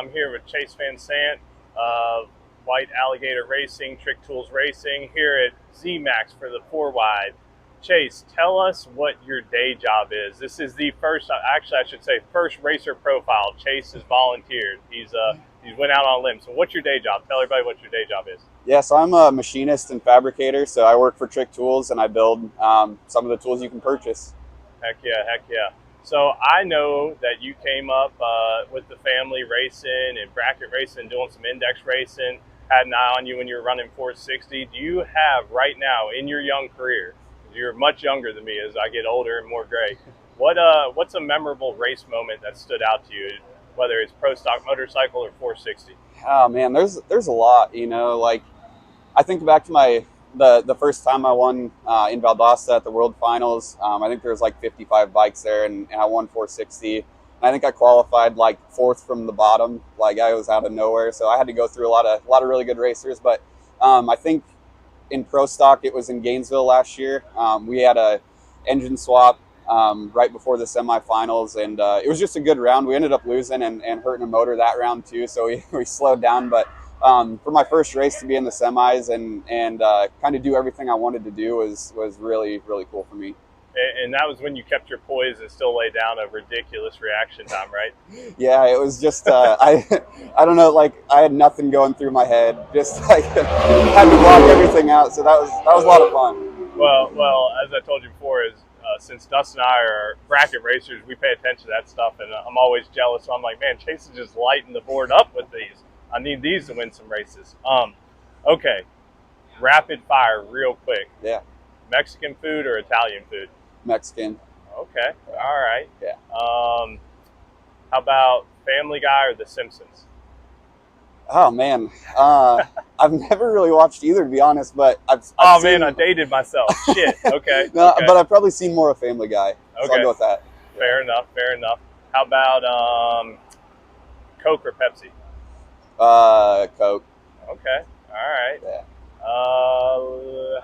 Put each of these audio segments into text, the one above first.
I'm here with Chase Van Sant of White Alligator Racing, Trick Tools Racing, here at Z-Max for the 4Wide. Chase, tell us what your day job is. This is the first, actually I should say, first racer profile Chase has volunteered. He's went out on a limb. So what's your day job? Tell everybody what your day job is. Yeah, so I'm a machinist and fabricator. So I work for Trick Tools and I build some of the tools you can purchase. Heck yeah, heck yeah. So I know that you came up with the family racing and bracket racing, doing some index racing, had an eye on you when you were running 460. Do you have right now in your young career, you're much younger than me as I get older and more gray, what's a memorable race moment that stood out to you, whether it's pro stock motorcycle or 460? Oh man, there's a lot, like I think back to the first time I won in Valdosta at the World Finals. I think there was like 55 bikes there, and I won 460. And I think I qualified like fourth from the bottom. Like I was out of nowhere, so I had to go through a lot of really good racers. But I think in pro stock, it was in Gainesville last year. We had a engine swap right before the semifinals, and it was just a good round. We ended up losing and hurting a motor that round too, so we slowed down. But for my first race to be in the semis and kind of do everything I wanted to do was really, really cool for me. And that was when you kept your poise and still lay down a ridiculous reaction time, right? Yeah, it was just I don't know, like I had nothing going through my head, just like had to block everything out. So that was a lot of fun. Well, as I told you before, since Dustin and I are bracket racers, we pay attention to that stuff, and I'm always jealous. So I'm like, man, Chase is just lighting the board up with these. I need these to win some races. Okay, rapid fire, real quick. Yeah. Mexican food or Italian food? Mexican. Okay, all right. Yeah. How about Family Guy or The Simpsons? Oh man, I've never really watched either, to be honest. But I've man, I dated myself. Shit. Okay. No, okay. But I've probably seen more of Family Guy. So Okay. I'll go with that. Fair enough. Fair enough. How about Coke or Pepsi? Coke. Okay. All right. Yeah.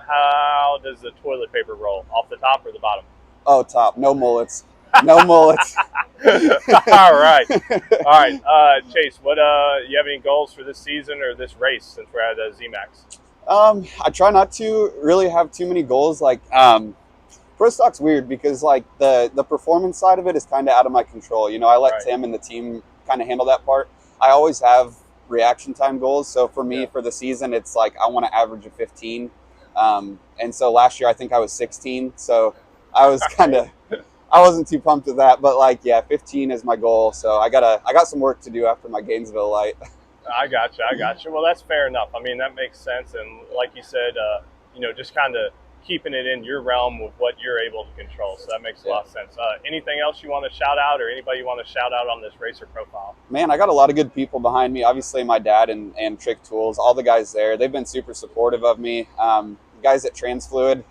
How does the toilet paper roll? Off the top or the bottom? Oh, top. No mullets. No mullets. All right. All right. Chase, what you have any goals for this season or this race since we're at Z-Max? I try not to really have too many goals. Like pro stock's weird because like the performance side of it is kind of out of my control. I let Tim and the team kind of handle that part. I always have reaction time goals. So for me, for the season, it's like I want to average a 15. And so last year I think I was 16. So I was I wasn't too pumped with that, but like, yeah, 15 is my goal. So I got some work to do after my Gainesville light. I got you. Well, that's fair enough. I mean, that makes sense. And like you said, just kind of keeping it in your realm with what you're able to control. So that makes a lot of sense. Anything else you want to shout out or anybody you want to shout out on this racer profile? Man, I got a lot of good people behind me. Obviously my dad and Trick Tools, all the guys there, they've been super supportive of me. Guys at Transfluid,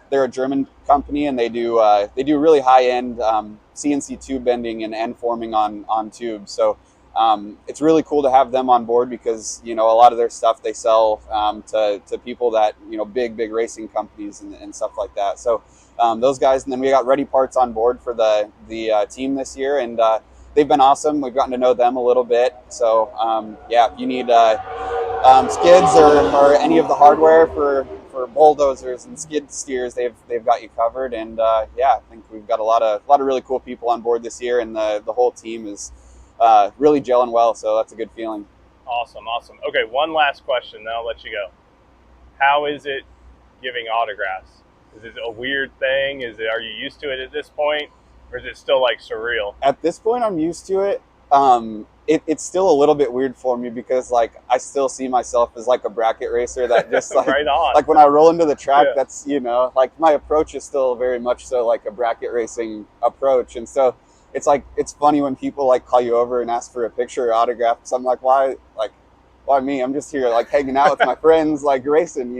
they're a German company and they do really high end CNC tube bending and end forming on tubes. So it's really cool to have them on board because a lot of their stuff they sell to people that big racing companies and stuff like that. So those guys, and then we got Ready Parts on board for the team this year, and they've been awesome. We've gotten to know them a little bit. So if you need skids or any of the hardware for bulldozers and skid steers, they've got you covered. And I think we've got a lot of really cool people on board this year, and the whole team is really gelling well, so that's a good feeling. Awesome. Okay, one last question, then I'll let you go. How is it giving autographs? Is it a weird thing? Are you used to it at this point, or is it still like surreal? At this point, I'm used to it. It's still a little bit weird for me because like I still see myself as like a bracket racer that just like right on. Like when I roll into the track, that's like my approach is still very much so like a bracket racing approach, and so it's like it's funny when people like call you over and ask for a picture or autograph. So I'm like, why me? I'm just here like hanging out with my friends, like racing,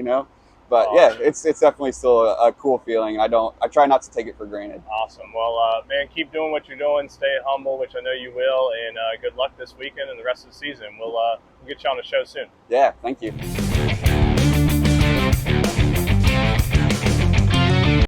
But it's definitely still a cool feeling. I try not to take it for granted. Awesome. Well, man, keep doing what you're doing. Stay humble, which I know you will, and good luck this weekend and the rest of the season. We'll get you on the show soon. Yeah, thank you.